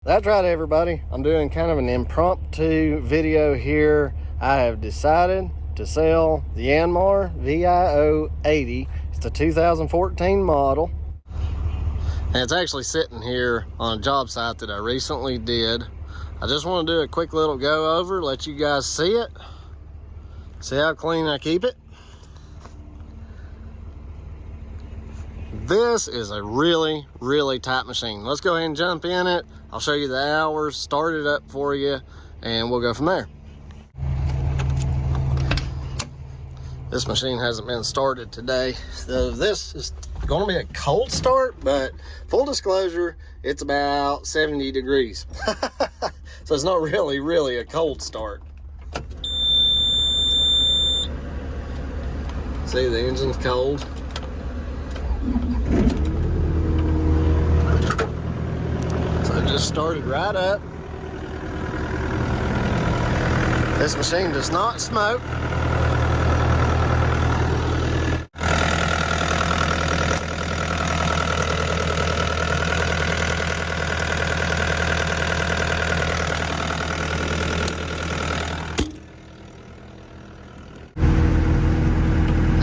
That's right, everybody. I'm doing kind of an impromptu video here. I have decided to sell the YANMAR vio80. It's a 2014 model. And it's actually sitting here on a job site that I recently did. I just want to do a quick little go over, let you guys see it. See how clean I keep it. This is a really, really tight machine. Let's go ahead and jump in it. I'll show you the hours, start it up for you, and we'll go from there. This machine hasn't been started today, so this is going to be a cold start, but full disclosure, it's about 70 degrees. So it's not really a cold start. See, the engine's cold. So it just started right up. This machine does not smoke.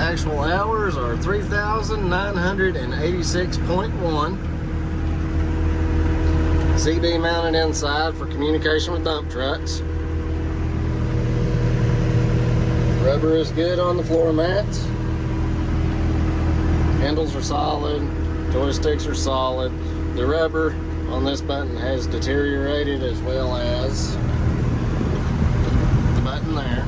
Actual hours are 3,986.1. CB mounted inside for communication with dump trucks. Rubber is good on the floor mats. Handles are solid. Joysticks are solid. The rubber on this button has deteriorated, as well as the button there.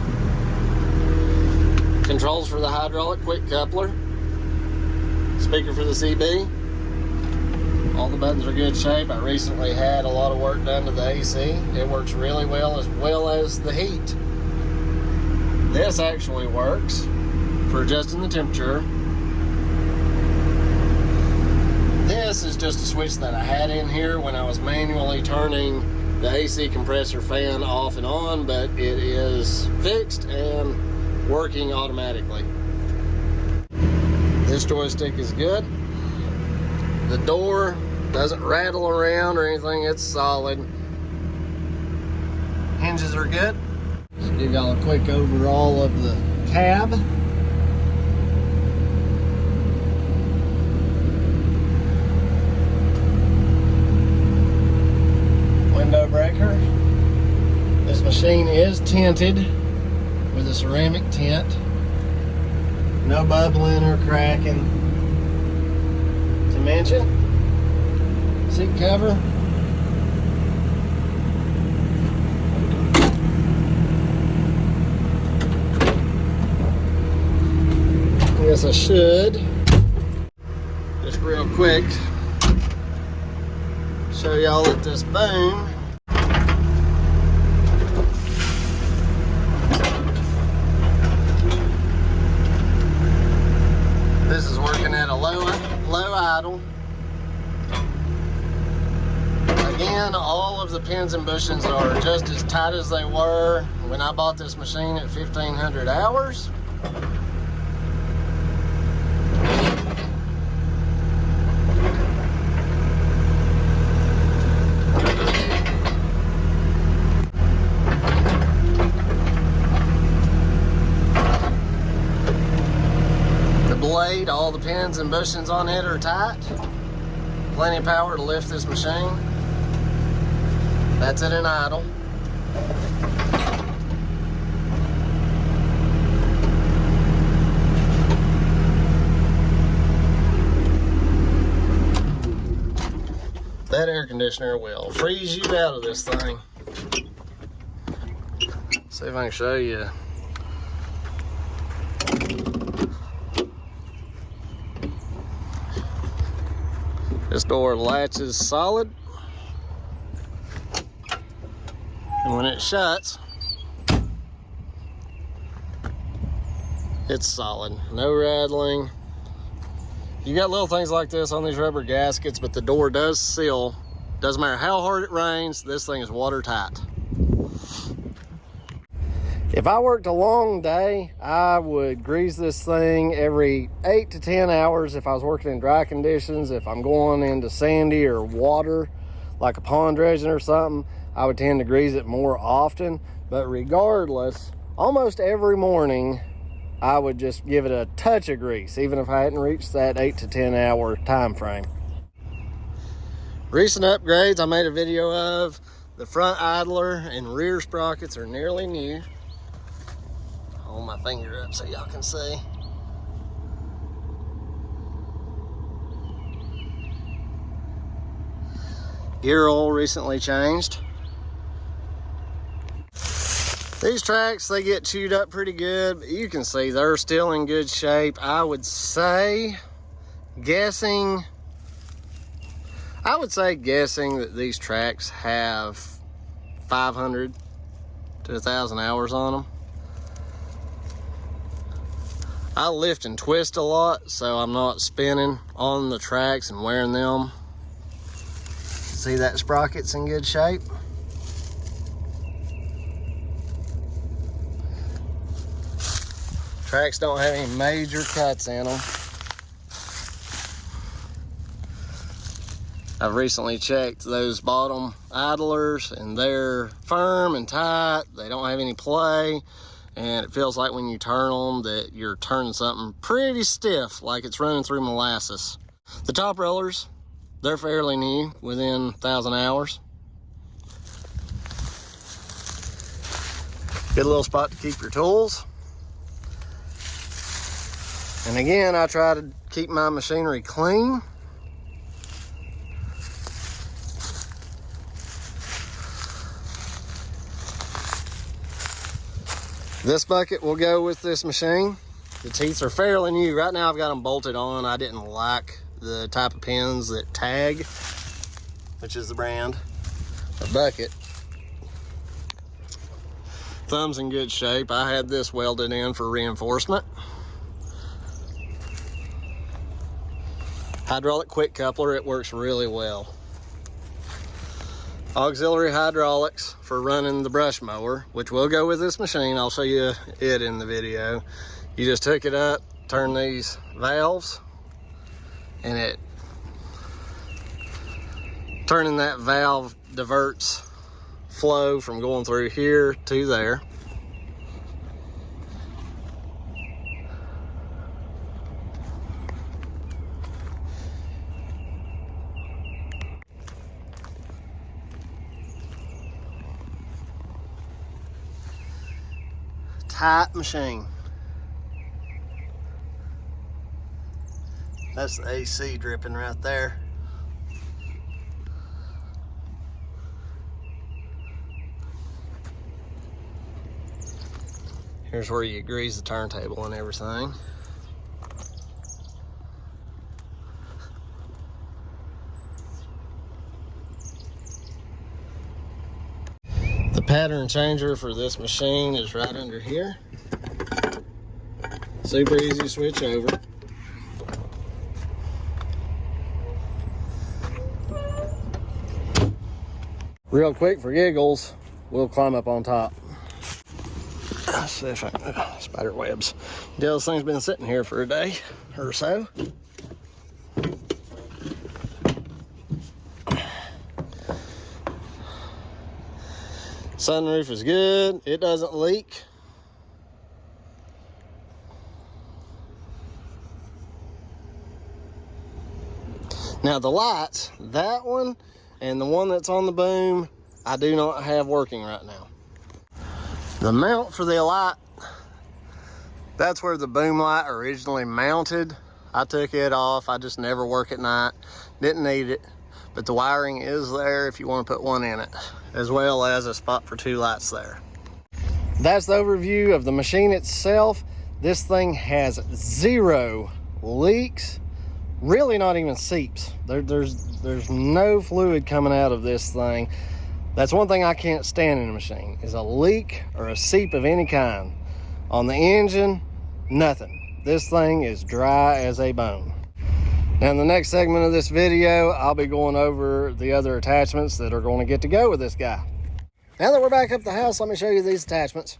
Controls for the hydraulic quick coupler. Speaker for the CB. All the buttons are good shape. I recently had a lot of work done to the AC. It works really well as the heat. This actually works for adjusting the temperature. This is just a switch that I had in here when I was manually turning the AC compressor fan off and on, but it is fixed and working automatically. This joystick is good. The door doesn't rattle around or anything, it's solid. Hinges are good. Just give y'all a quick overall of the cab. Window breaker. This machine is tinted with a ceramic tint. No bubbling or cracking to mention. Seat cover. I guess I should just real quick show y'all at this boom. This is working at a low idle. Again, all of the pins and bushings are just as tight as they were when I bought this machine at 1,500 hours. Blade, all the pins and bushings on it are tight. Plenty of power to lift this machine. That's at an idle. That air conditioner will freeze you out of this thing. See if I can show you. This door latches solid, and when it shuts, it's solid, no rattling. You got little things like this on these rubber gaskets, but the door does seal. Doesn't matter how hard it rains, this thing is watertight. If I worked a long day, I would grease this thing every 8 to 10 hours if I was working in dry conditions. If I'm going into sandy or water, like a pond dredging or something, I would tend to grease it more often. But regardless, almost every morning, I would just give it a touch of grease, even if I hadn't reached that 8 to 10 hour time frame. Recent upgrades I made a video of. The front idler and rear sprockets are nearly new. Hold my finger up so y'all can see. Gear oil recently changed. These tracks, they get chewed up pretty good, but you can see they're still in good shape. I would say guessing that these tracks have 500 to 1,000 hours on them. I lift and twist a lot, so I'm not spinning on the tracks and wearing them. See that sprocket's in good shape. Tracks don't have any major cuts in them. I've recently checked those bottom idlers and they're firm and tight. They don't have any play, and it feels like when you turn them that you're turning something pretty stiff, like it's running through molasses. The top rollers, they're fairly new, within 1,000 hours. Good little spot to keep your tools. And again, I try to keep my machinery clean. This bucket will go with this machine. The teeth are fairly new. Right now I've got them bolted on. I didn't like the type of pins that Tag, which is the brand, a bucket. Thumb's in good shape. I had this welded in for reinforcement. Hydraulic quick coupler, it works really well. Auxiliary hydraulics for running the brush mower, which will go with this machine. I'll show you it in the video. You just hook it up, turn these valves, and turning that valve diverts flow from going through here to there. Tight machine. That's the AC dripping right there. Here's where you grease the turntable and everything. The pattern changer for this machine is right under here. Super easy to switch over. Real quick for giggles, we'll climb up on top. Let's see if I can, spider webs. This thing's been sitting here for a day or so. Sunroof is good, it doesn't leak. Now the lights, that one and the one that's on the boom, I do not have working right now. The mount for the light, that's where the boom light originally mounted. I took it off, I just never work at night, didn't need it. But the wiring is there if you want to put one in it, as well as a spot for two lights there. That's the overview of the machine itself. This thing has zero leaks, really not even seeps. There's no fluid coming out of this thing. That's one thing I can't stand in a machine, is a leak or a seep of any kind. On the engine, nothing. This thing is dry as a bone. Now in the next segment of this video, I'll be going over the other attachments that are going to go with this guy. Now that we're back up the house, let me show you these attachments.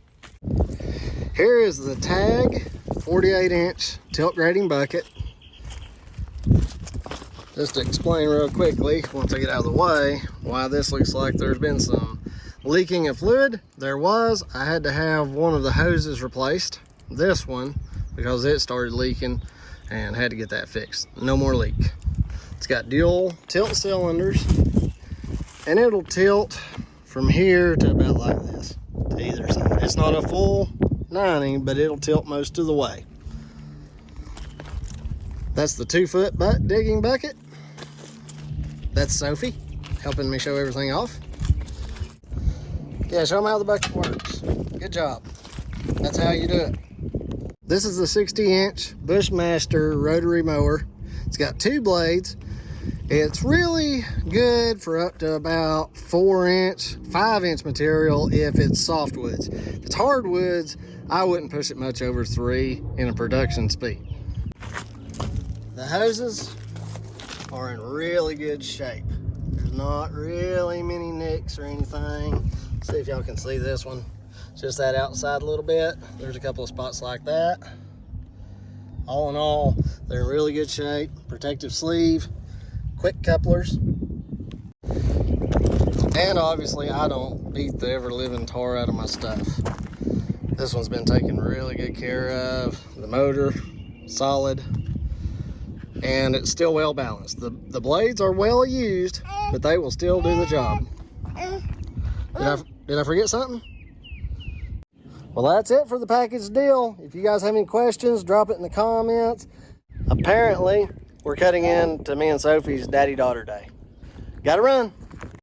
Here is the Tag 48-inch tilt grading bucket. Just to explain real quickly, once I get out of the way, why this looks like there's been some leaking of fluid. There was. I had to have one of the hoses replaced, this one, because it started leaking and had to get that fixed. No more leak. It's got dual tilt cylinders, and it'll tilt from here to about like this, to either side. It's not a full 90, but it'll tilt most of the way. That's the 2-foot digging bucket. That's Sophie helping me show everything off. Yeah, show them how the bucket works. Good job. That's how you do it. This is the 60-inch Bushmaster rotary mower. It's got 2 blades. It's really good for up to about 4-inch, 5-inch material if it's softwoods. If it's hardwoods, I wouldn't push it much over 3 in a production speed. The hoses are in really good shape. There's not really many nicks or anything. See if y'all can see this one. Just that outside a little bit. There's a couple of spots like that. All in all, they're in really good shape. Protective sleeve, quick couplers. And obviously I don't beat the ever living tar out of my stuff. This one's been taken really good care of. The motor, solid. And it's still well balanced. The blades are well used, but they will still do the job. Did I forget something? Well, that's it for the package deal. If you guys have any questions, drop it in the comments. Apparently, we're cutting in to me and Sophie's daddy-daughter day. Gotta run.